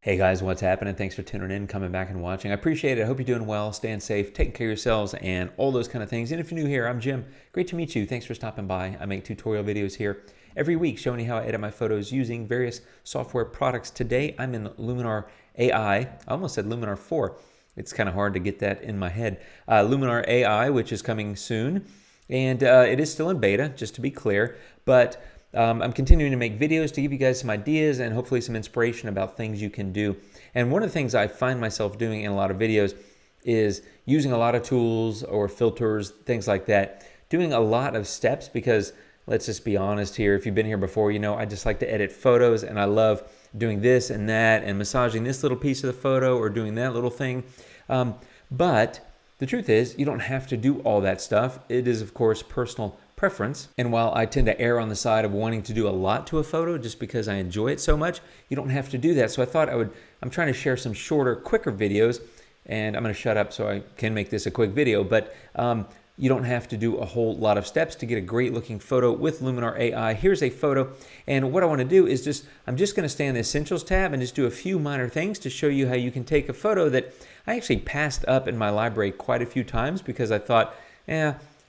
Hey guys, what's happening? Thanks for tuning in, coming back and watching. I appreciate it. I hope you're doing well, staying safe, taking care of yourselves, and all those kind of things. And if you're new here, I'm Jim. Great to meet you. Thanks for stopping by. I make tutorial videos here every week showing you how I edit my photos using various software products. Today, I'm in Luminar AI. I almost said Luminar 4. It's kind of hard to get that in my head. Luminar AI, which is coming soon. And it is still in beta, just to be clear. But I'm continuing to make videos to give you guys some ideas and hopefully some inspiration about things you can do. And one of the things I find myself doing in a lot of videos is using a lot of tools or filters, things like that, doing a lot of steps because let's just be honest here. If you've been here before, you know I just like to edit photos and I love doing this and that and massaging this little piece of the photo or doing that little thing. But the truth is you don't have to do all that stuff. It is, of course, personal preference. And while I tend to err on the side of wanting to do a lot to a photo just because I enjoy it so much, you don't have to do that. So I thought I'm trying to share some shorter, quicker videos, and I'm going to shut up so I can make this a quick video, but you don't have to do a whole lot of steps to get a great looking photo with Luminar AI. Here's a photo, and what I want to do is I'm just going to stay in the Essentials tab and just do a few minor things to show you how you can take a photo that I actually passed up in my library quite a few times because I thought,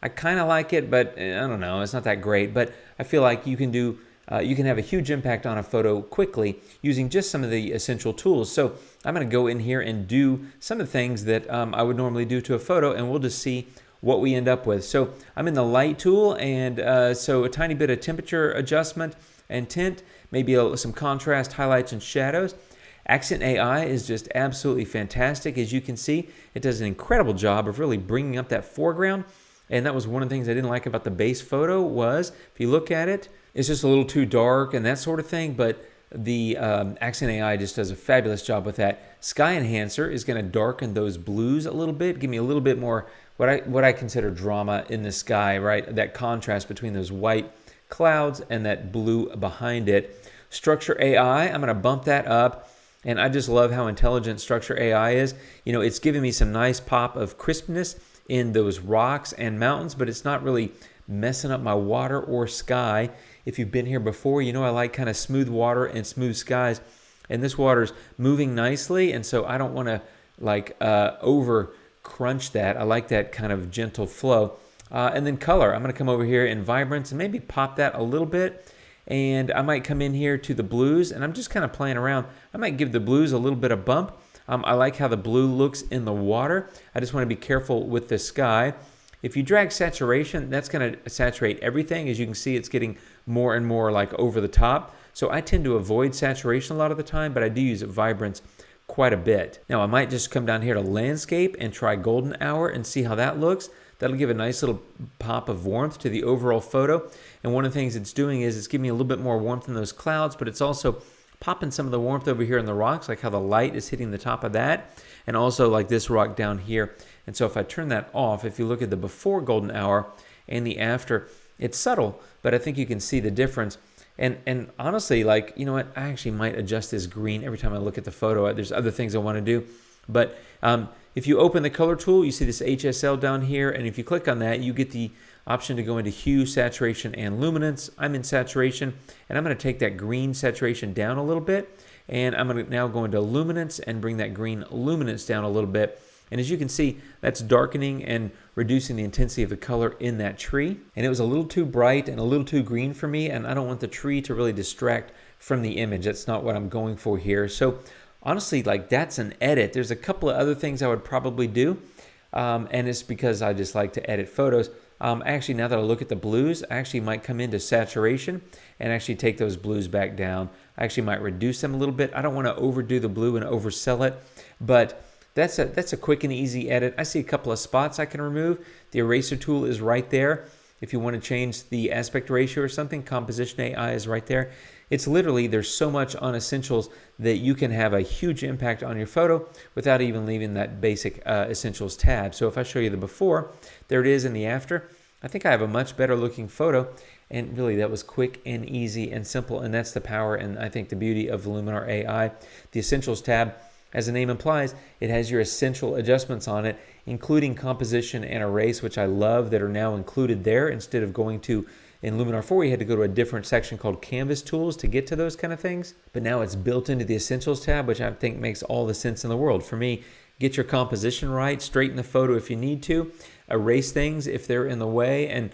I kind of like it, but I don't know, it's not that great. But I feel like you can have a huge impact on a photo quickly using just some of the essential tools. So I'm going to go in here and do some of the things that I would normally do to a photo, and we'll just see what we end up with. So I'm in the light tool, and so a tiny bit of temperature adjustment and tint, maybe some contrast, highlights, and shadows. Accent AI is just absolutely fantastic. As you can see, it does an incredible job of really bringing up that foreground. And that was one of the things I didn't like about the base photo was, if you look at it, it's just a little too dark and that sort of thing. But the Accent AI just does a fabulous job with that. Sky Enhancer is going to darken those blues a little bit, give me a little bit more what I consider drama in the sky, right? That contrast between those white clouds and that blue behind it. Structure AI, I'm going to bump that up. And I just love how intelligent Structure AI is. You know, it's giving me some nice pop of crispness in those rocks and mountains, but it's not really messing up my water or sky. If you've been here before, you know I like kind of smooth water and smooth skies, and this water's moving nicely, and so I don't want to over crunch that. I like that kind of gentle flow. And then color, I'm going to come over here in vibrance and maybe pop that a little bit, and I might come in here to the blues, and I'm just kind of playing around. I might give the blues a little bit of bump. I like how the blue looks in the water. I just want to be careful with the sky. If you drag saturation, that's going to saturate everything. As you can see, it's getting more and more like over the top. So I tend to avoid saturation a lot of the time, but I do use vibrance quite a bit. Now I might just come down here to landscape and try golden hour and see how that looks. That'll give a nice little pop of warmth to the overall photo. And one of the things it's doing is it's giving me a little bit more warmth in those clouds, but it's also popping some of the warmth over here in the rocks, like how the light is hitting the top of that, and also like this rock down here. And so if I turn that off, if you look at the before golden hour and the after, it's subtle, but I think you can see the difference. And honestly, like, you know what, I actually might adjust this green every time I look at the photo. There's other things I want to do, but if you open the color tool, you see this HSL down here, and if you click on that, you get the option to go into hue, saturation, and luminance. I'm in saturation, and I'm going to take that green saturation down a little bit, and I'm going to now go into luminance and bring that green luminance down a little bit. And as you can see, that's darkening and reducing the intensity of the color in that tree. And it was a little too bright and a little too green for me, and I don't want the tree to really distract from the image. That's not what I'm going for here. So honestly, like, that's an edit. There's a couple of other things I would probably do, and it's because I just like to edit photos. Actually, now that I look at the blues, I actually might come into saturation and actually take those blues back down. I actually might reduce them a little bit. I don't want to overdo the blue and oversell it, but that's a quick and easy edit. I see a couple of spots I can remove. The eraser tool is right there. If you want to change the aspect ratio or something, Composition AI is right there. It's literally, there's so much on Essentials that you can have a huge impact on your photo without even leaving that basic Essentials tab. So if I show you the before, there it is in the after. I think I have a much better looking photo, and really that was quick and easy and simple, and that's the power and I think the beauty of Luminar AI. The Essentials tab, as the name implies, it has your essential adjustments on it, including composition and erase, which I love, that are now included there instead of going to In Luminar 4, you had to go to a different section called Canvas Tools to get to those kind of things. But now it's built into the Essentials tab, which I think makes all the sense in the world. For me, get your composition right, straighten the photo if you need to, erase things if they're in the way. And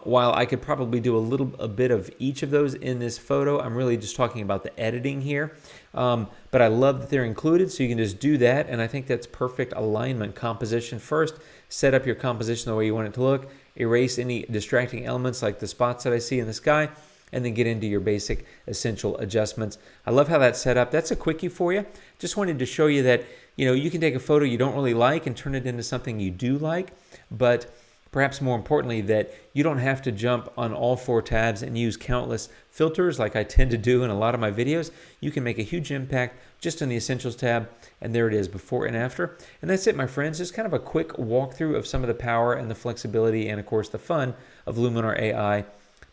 while I could probably do a bit of each of those in this photo, I'm really just talking about the editing here. But I love that they're included, so you can just do that. And I think that's perfect alignment. Composition first, set up your composition the way you want it to look, erase any distracting elements like the spots that I see in the sky, and then get into your basic essential adjustments. I love how that's set up. That's a quickie for you. Just wanted to show you that, you can take a photo you don't really like and turn it into something you do like, but perhaps more importantly, that you don't have to jump on all 4 tabs and use countless filters like I tend to do in a lot of my videos. You can make a huge impact just in the Essentials tab, and there it is, before and after. And that's it, my friends. Just kind of a quick walkthrough of some of the power and the flexibility and, of course, the fun of Luminar AI.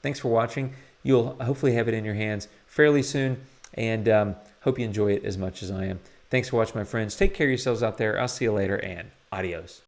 Thanks for watching. You'll hopefully have it in your hands fairly soon, and hope you enjoy it as much as I am. Thanks for watching, my friends. Take care of yourselves out there. I'll see you later, and adios.